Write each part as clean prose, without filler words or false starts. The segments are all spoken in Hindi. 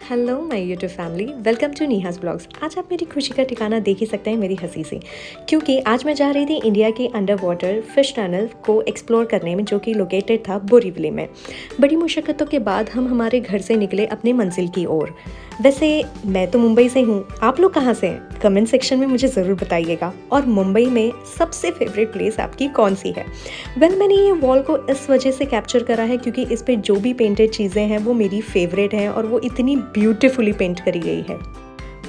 Hello my YouTube family, welcome to Neha's blogs. आज आप मेरी खुशी का ठिकाना देख ही सकते हैं मेरी हंसी से, क्योंकि आज मैं जा रही थी इंडिया के अंडर वाटर फिश टनल को एक्सप्लोर करने में, जो कि लोकेटेड था बोरीवली में। बड़ी मुशक्क़तों के बाद हम हमारे घर से निकले अपने मंजिल की ओर। वैसे मैं तो मुंबई से हूँ, आप लोग कहाँ से हैं? कमेंट सेक्शन में मुझे ज़रूर बताइएगा। और मुंबई में सबसे फेवरेट प्लेस आपकी कौन सी है? मैंने ये वॉल को इस वजह से कैप्चर करा है क्योंकि इस पे जो भी पेंटेड चीज़ें हैं वो मेरी फेवरेट हैं और वो इतनी ब्यूटीफुली पेंट करी गई है।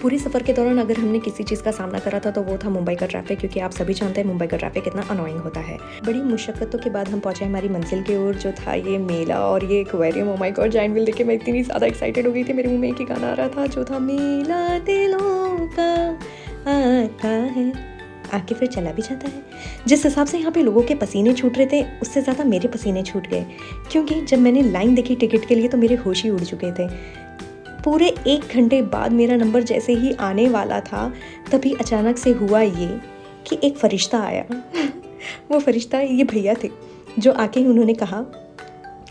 पूरे सफ़र के दौरान अगर हमने किसी चीज़ का सामना करा था तो वो था मुंबई का ट्रैफिक, क्योंकि आप सभी जानते हैं मुंबई का ट्रैफिक कितना अनोइंग होता है। बड़ी मुशक्क़तों के बाद हम पहुंचे हमारी मंजिल की ओर, जो था ये मेला और ये aquarium. Oh my God, giant wheel देख के मैं इतनी ज़्यादा एक्साइटेड हो गई थी, मेरे मुंह में एक ही गाना आ रहा था जो था मेला दिलों का आता है, आके फिर चला भी जाता है। जिस हिसाब से यहाँ पे लोगों के पसीने छूट रहे थे, उससे ज़्यादा मेरे पसीने छूट गए, क्योंकि जब मैंने लाइन देखी टिकट के लिए तो मेरे होश ही उड़ चुके थे। पूरे 1 घंटे बाद मेरा नंबर जैसे ही आने वाला था, तभी अचानक से हुआ ये कि एक फ़रिश्ता आया। वो फ़रिश्ता ये भैया थे, जो आके उन्होंने कहा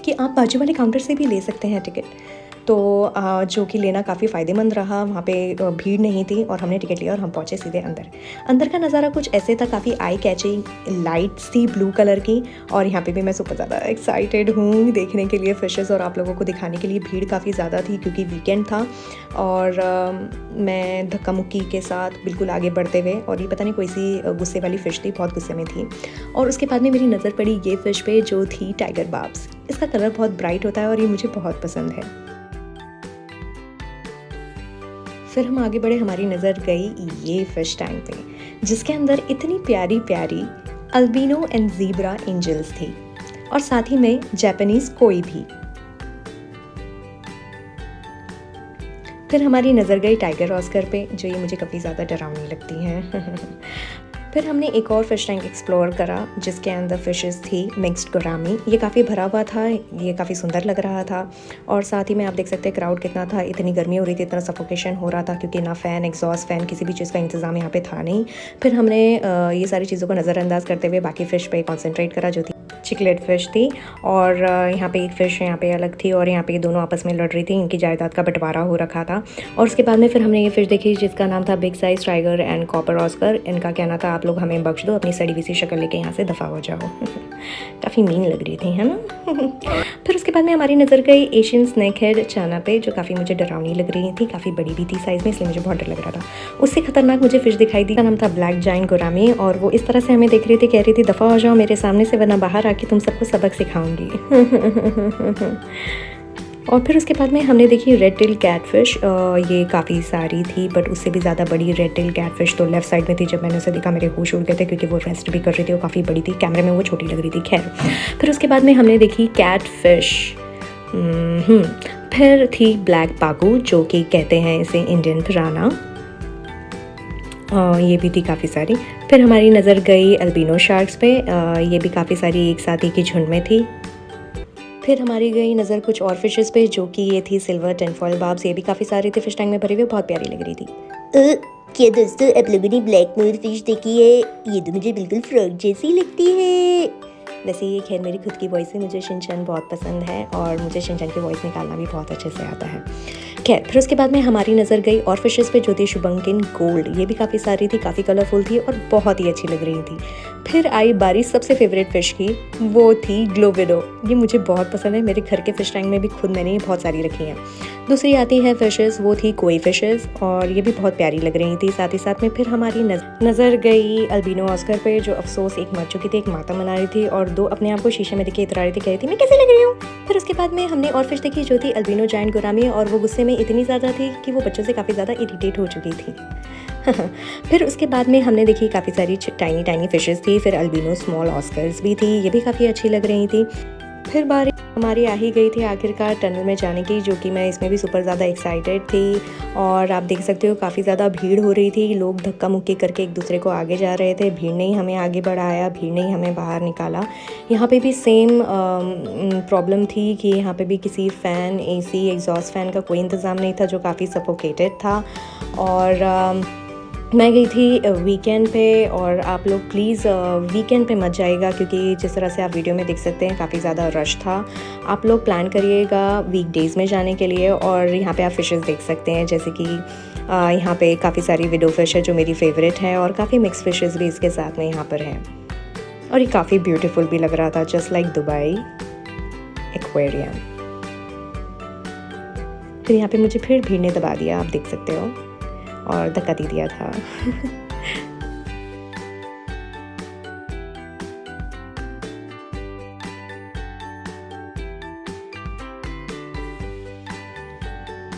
कि आप बाजू वाले काउंटर से भी ले सकते हैं टिकट। तो जो कि लेना काफ़ी फ़ायदेमंद रहा। वहाँ पे भीड़ नहीं थी और हमने टिकट लिया और हम पहुँचे सीधे अंदर का नज़ारा कुछ ऐसे था, काफ़ी आई कैचिंग लाइट्स थी ब्लू कलर की। और यहाँ पे भी मैं सुपर ज़्यादा एक्साइटेड हूँ देखने के लिए फ़िशेज़, और आप लोगों को दिखाने के लिए। भीड़ काफ़ी ज़्यादा थी क्योंकि वीकेंड था। और मैं धक्का मुक्की के साथ बिल्कुल आगे बढ़ते हुए, और ये पता नहीं कोई सी गुस्से वाली फ़िश थी, बहुत गुस्से में थी। और उसके बाद में मेरी नज़र पड़ी ये फ़िश पे, जो थी टाइगर बाब्स। इसका कलर बहुत ब्राइट होता है और ये मुझे बहुत पसंद है। फिर हम आगे बढ़े, हमारी नज़र गई ये फ़िश टैंक पे, जिसके अंदर इतनी प्यारी प्यारी अल्बिनो एंड ज़ीब्रा एंजल्स थी, और साथ ही में जापानीज़ कोई भी। फिर हमारी नज़र गई टाइगर ऑस्कर पे, जो ये मुझे काफ़ी ज़्यादा डरावनी लगती हैं। फिर हमने एक और फ़िश टैंक एक्सप्लोर करा, जिसके अंदर फ़िशेस थी मिक्स्ड गोरामी। ये काफ़ी भरा हुआ था, ये काफ़ी सुंदर लग रहा था। और साथ ही में आप देख सकते हैं क्राउड कितना था, इतनी गर्मी हो रही थी, इतना सफोकेशन हो रहा था, क्योंकि ना फ़ैन, एग्जॉस्ट फ़ैन, किसी भी चीज़ का इंतज़ाम यहाँ पे था नहीं। फिर हमने ये सारी चीज़ों को नज़रअंदाज करते हुए बाकी फ़िश पे कॉन्सेंट्रेट करा, जो थी चिकलेट फ़िश थी। और यहाँ पे एक फ़िश यहाँ पे अलग थी, और यहाँ पे ये दोनों आपस में लड़ रही थी, इनकी जायदाद का बंटवारा हो रखा था। और उसके बाद में फिर हमने ये फ़िश देखी, जिसका नाम था big size tiger and copper Oscar. इनका कहना था, आप लोग हमें बख्श दो, अपनी सड़ी हुई सी शक्ल लेके यहाँ से दफ़ा हो जाओ। काफ़ी मीन लग रही थी, है ना। फिर उसके बाद में हमारी नज़र गई एशियन स्नैक हेड चाना पे, जो काफ़ी मुझे डरावनी लग रही थी, काफ़ी बड़ी भी थी साइज़ में, इसलिए मुझे बहुत डर लग रहा था। उससे खतरनाक मुझे फ़िश दिखाई दी, नाम था ब्लैक जायंट गोरामी, और वो इस तरह से हमें देख रही थी, कह रही थी दफ़ा हो जाओ मेरे सामने से, वरना बाहर आके तुम सबको सबक सिखाऊंगी। और फिर उसके बाद में हमने देखी रेड टेल कैटफिश। ये काफ़ी सारी थी, बट उससे भी ज़्यादा बड़ी रेड टेल कैटफिश तो लेफ़्ट साइड में थी। जब मैंने उसे देखा मेरे होश उड़ गए थे, क्योंकि वो रेस्ट भी कर रही थी, वो काफ़ी बड़ी थी, कैमरे में वो छोटी लग रही थी। खैर, फिर उसके बाद में हमने देखी कैटफिश। फिर थी ब्लैक पागू, जो कि कहते हैं इसे इंडियन पिराना। ये भी थी काफ़ी सारी। फिर हमारी नज़र गई अल्बिनो शार्क्स पे। ये भी काफ़ी सारी एक साथ ही की झुंड में थी। फिर हमारी गई नज़र कुछ और फिशेस पे, जो कि ये थी सिल्वर टेनफॉल बाब्स। ये भी काफ़ी सारी थी, फिश टैंक में भरी हुई, बहुत प्यारी लग रही थी। क्या दोस्तों, आप लोगों ने ब्लैक मोर फिश देखी है? ये तो मुझे बिल्कुल फ्रॉग जैसी लगती है। वैसे ये खैर मेरी खुद की वॉइस है, मुझे शिनचैन बहुत पसंद है और मुझे शिनचैन की वॉइस निकालना भी बहुत अच्छे से आता है। खैर, फिर उसके बाद में हमारी नज़र गई और फिशेस पे, जो थी शुभंकिन गोल्ड। ये भी काफ़ी सारी थी, काफ़ी कलरफुल थी और बहुत ही अच्छी लग रही थी। फिर आई बारी सबसे फेवरेट फ़िश की, वो थी ग्लोविडो। ये मुझे बहुत पसंद है, मेरे घर के फ़िश टैंक में भी खुद मैंने ये बहुत सारी रखी हैं। दूसरी आती है फ़िशेस, वो थी कोई फ़िशेस, और ये भी बहुत प्यारी लग रही थी। साथ ही साथ में फिर हमारी नज़र गई अल्बिनो ऑस्कर पे, जो अफसोस एक मर चुकी थी, एक माता मना रही थी, और 2 अपने आप को शीशे में देखे इतरा रही थी, कह रही थी मैं कैसे लग रही हूँ। फिर उसके बाद में हमने और फ़िश देखी, जो थी अल्बिनो जायंट गोरामी, और वो गुस्से में इतनी ज़्यादा थी कि वो बच्चों से काफ़ी ज़्यादा इरिटेट हो चुकी थी। फिर उसके बाद में हमने देखी काफ़ी सारी टाइनी फ़िशेस थी। फिर अल्बिनो स्मॉल ऑस्कर्स भी थी, ये भी काफ़ी अच्छी लग रही थी। फिर बारी हमारी आ ही गई थी आखिरकार टनल में जाने की, जो कि मैं इसमें भी सुपर ज़्यादा एक्साइटेड थी। और आप देख सकते हो काफ़ी ज़्यादा भीड़ हो रही थी, लोग धक्का मुक्की करके एक दूसरे को आगे जा रहे थे। भीड़ ने ही हमें आगे बढ़ाया, भीड़ ने ही हमें बाहर निकाला। यहाँ पे भी सेम प्रॉब्लम थी कि यहाँ पे भी किसी फ़ैन, एसी, एग्जॉस्ट फ़ैन का कोई इंतज़ाम नहीं था, जो काफ़ी सफोकेटेड था। और मैं गई थी वीकेंड पे, और आप लोग प्लीज़ वीकेंड पे मत जाइएगा, क्योंकि जिस तरह से आप वीडियो में देख सकते हैं काफ़ी ज़्यादा रश था। आप लोग प्लान करिएगा वीकडेज़ में जाने के लिए। और यहाँ पे आप फ़िशेस देख सकते हैं, जैसे कि यहाँ पे काफ़ी सारी विडो फिश है जो मेरी फेवरेट है, और काफ़ी मिक्स फिशेस भी इसके साथ में यहाँ पर हैं। और ये काफ़ी ब्यूटीफुल भी लग रहा था, जस्ट लाइक दुबई एक्वेरियम। फिर यहाँ पे मुझे फिर भीड़ ने दबा दिया, आप देख सकते हो, और धक्का दे दिया था।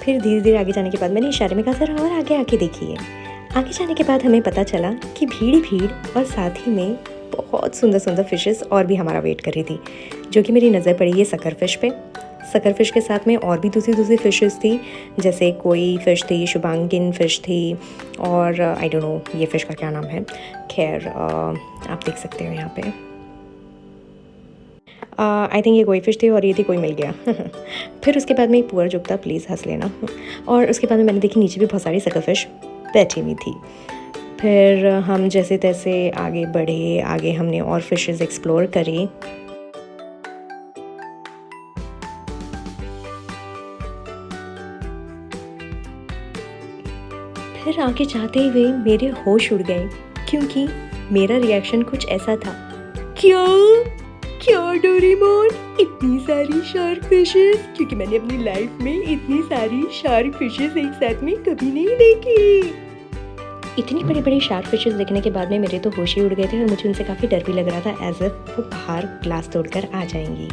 फिर धीरे धीरे आगे जाने के बाद मैंने इशारे में कहा सर और आगे आके देखिए। आगे जाने के बाद हमें पता चला कि भीड़ ही भीड़, और साथ ही में बहुत सुंदर सुंदर फिशेस और भी हमारा वेट कर रही थी, जो कि मेरी नज़र पड़ी है सकर फिश पे। सकर फिश के साथ में और भी दूसरी दूसरी फिशेस थी, जैसे कोई फ़िश थी, शुभांगिन फ़िश थी, और आई डोंट नो ये फ़िश का क्या नाम है। खैर आप देख सकते हो यहाँ पे आई थिंक ये कोई फ़िश थी और ये थी कोई मिल गया। फिर उसके बाद में एक पुअर जोक था, प्लीज़ हंस लेना। और उसके बाद में मैंने देखी नीचे भी बहुत सारी सकर फिश बैठी हुई थी। फिर हम जैसे तैसे आगे बढ़े, आगे हमने और फिशेस एक्सप्लोर करी। फिर आगे जाते हुए मेरे होश उड़ गए, क्योंकि मेरा रिएक्शन कुछ ऐसा था, क्या क्या डोरेमोन, इतनी सारी शार्क फिशेस, क्योंकि मैंने अपनी लाइफ में इतनी सारी शार्क फिशेस एक साथ में कभी नहीं देखी। इतनी बड़ी बड़ी शार्क फिशेस देखने के बाद में मेरे तो होश ही उड़ गए थे, और मुझे उनसे काफ़ी डर भी लग रहा था, एज इफ वो बाहर ग्लास तोड़कर आ जाएंगी।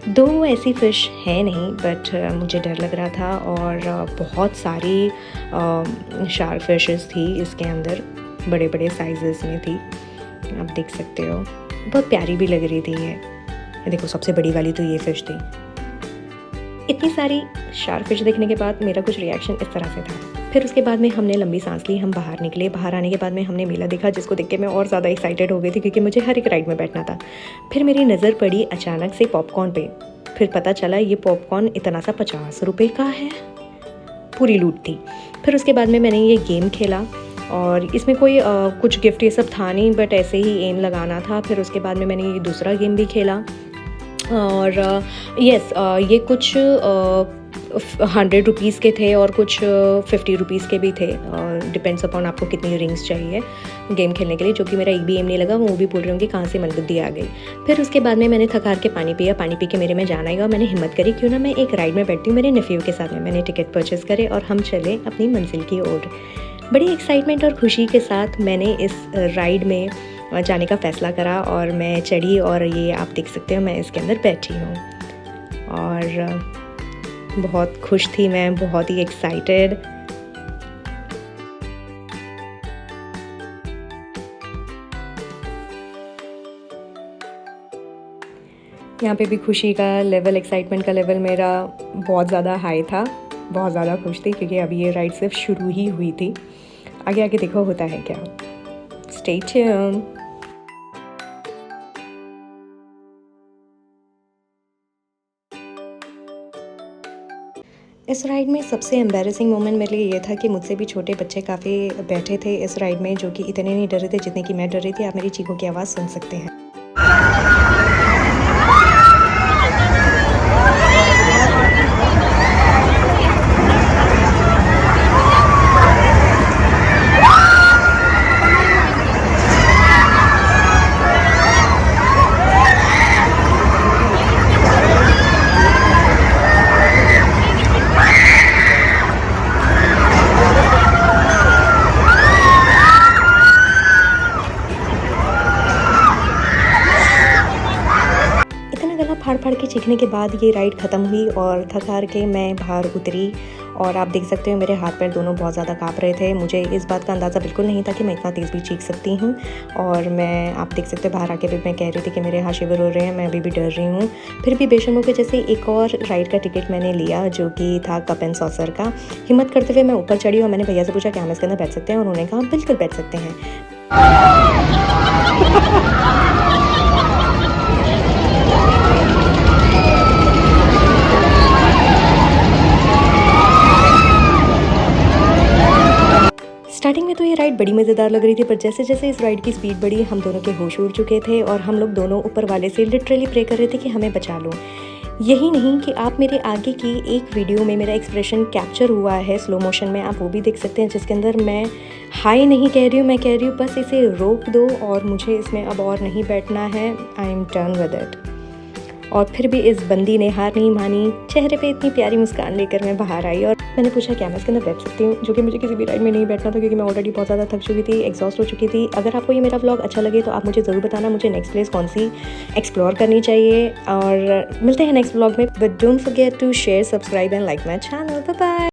दो वो ऐसी फ़िश है नहीं, बट मुझे डर लग रहा था। और बहुत सारी शार्क फिशेस थी इसके अंदर, बड़े बड़े साइजेस में थी, आप देख सकते हो। बहुत प्यारी भी लग रही थी ये देखो, सबसे बड़ी वाली तो ये फ़िश थी। इतनी सारी शार्क फिश देखने के बाद मेरा कुछ रिएक्शन इस तरह से था। फिर उसके बाद में हमने लंबी सांस ली, हम बाहर निकले। बाहर आने के बाद में हमने मेला देखा, जिसको देख के मैं और ज़्यादा एक्साइटेड हो गई थी, क्योंकि मुझे हर एक राइड में बैठना था। फिर मेरी नज़र पड़ी अचानक से पॉपकॉर्न पे। फिर पता चला ये पॉपकॉर्न इतना सा 50 रुपये का है, पूरी लूट थी। फिर उसके बाद में मैंने ये गेम खेला, और इसमें कोई कुछ गिफ्ट ये सब था नहीं, बट ऐसे ही एम लगाना था। फिर उसके बाद में मैंने ये दूसरा गेम भी खेला, और यस ये कुछ 100 रुपीज़ के थे और कुछ 50 रुपीज़ के भी थे, डिपेंड्स अपॉन आपको कितनी रिंग्स चाहिए गेम खेलने के लिए, जो कि मेरा एक भी एम नहीं लगा। वो भी बोल रही हूँ कि कहाँ से मनबुद्धि आ गई। फिर उसके बाद में मैंने थक के पानी पिया, पानी पी के मेरे में जाना आएगा। मैंने हिम्मत करी, क्यों ना मैं एक राइड में बैठती हूँ मेरे नेफ्यू के साथ में। मैंने टिकट परचेज़ करे और हम चले अपनी मंजिल की ओर। बड़ी एक्साइटमेंट और खुशी के साथ मैंने इस राइड में जाने का फ़ैसला करा, और मैं चढ़ी, और ये आप देख सकते हो मैं इसके अंदर बैठी हूँ, और बहुत खुश थी मैं, बहुत ही एक्साइटेड। यहाँ पे भी खुशी का लेवल, एक्साइटमेंट का लेवल मेरा बहुत ज़्यादा हाई था, बहुत ज़्यादा खुश थी, क्योंकि अभी ये राइड सिर्फ शुरू ही हुई थी। आगे आगे देखो होता है क्या। Stay tuned. इस राइड में सबसे एम्बैरेसिंग मोमेंट मेरे लिए ये था कि मुझसे भी छोटे बच्चे काफ़ी बैठे थे इस राइड में, जो कि इतने नहीं डर रहे थे जितने कि मैं डर रही थी। आप मेरी चीखों की आवाज़ सुन सकते हैं। फाड़ के चीखने के बाद ये राइड ख़त्म हुई, और थक हार के मैं बाहर उतरी, और आप देख सकते हो मेरे हाथ पैर दोनों बहुत ज़्यादा काँप रहे थे। मुझे इस बात का अंदाज़ा बिल्कुल नहीं था कि मैं इतना तेज़ भी चीख सकती हूँ। और मैं, आप देख सकते हो बाहर आके भी मैं कह रही थी कि मेरे हाथ शिवर हो रहे हैं, मैं अभी भी डर रही हूँ। फिर भी बेशर्मों के जैसे एक और राइड का टिकट मैंने लिया, जो कि था कप एंड सॉसर का। हिम्मत करते हुए मैं ऊपर चढ़ी, और मैंने भैया से पूछा कि हम इसके अंदर बैठ सकते हैं, और उन्होंने कहा बिल्कुल बैठ सकते हैं। स्टार्टिंग में तो ये राइड बड़ी मज़ेदार लग रही थी, पर जैसे जैसे इस राइड की स्पीड बढ़ी हम दोनों के होश उड़ चुके थे और हम लोग दोनों ऊपर वाले से लिटरली प्रे कर रहे थे कि हमें बचा लो। यही नहीं कि आप मेरे आगे की एक वीडियो में मेरा एक्सप्रेशन कैप्चर हुआ है स्लो मोशन में, आप वो भी देख सकते हैं, जिसके अंदर मैं हाई नहीं कह रही हूँ, मैं कह रही हूँ बस इसे रोक दो और मुझे इसमें अब और नहीं बैठना है, I am done with it. और फिर भी इस बंदी ने हार नहीं मानी, चेहरे पे इतनी प्यारी मुस्कान लेकर मैं बाहर आई और मैंने पूछा क्या मैं इसके अंदर बैठ सकती हूँ, जो कि मुझे किसी भी राइड में नहीं बैठना था क्योंकि मैं ऑलरेडी बहुत ज़्यादा थक चुकी थी, एग्जॉस्ट हो चुकी थी। अगर आपको ये मेरा व्लॉग अच्छा लगे तो आप मुझे ज़रूर बताना मुझे नेक्स्ट प्लेस कौन सी एक्सप्लोर करनी चाहिए, और मिलते हैं नेक्स्ट व्लॉग में। But don't forget to share, subscribe and like my channel. Bye bye.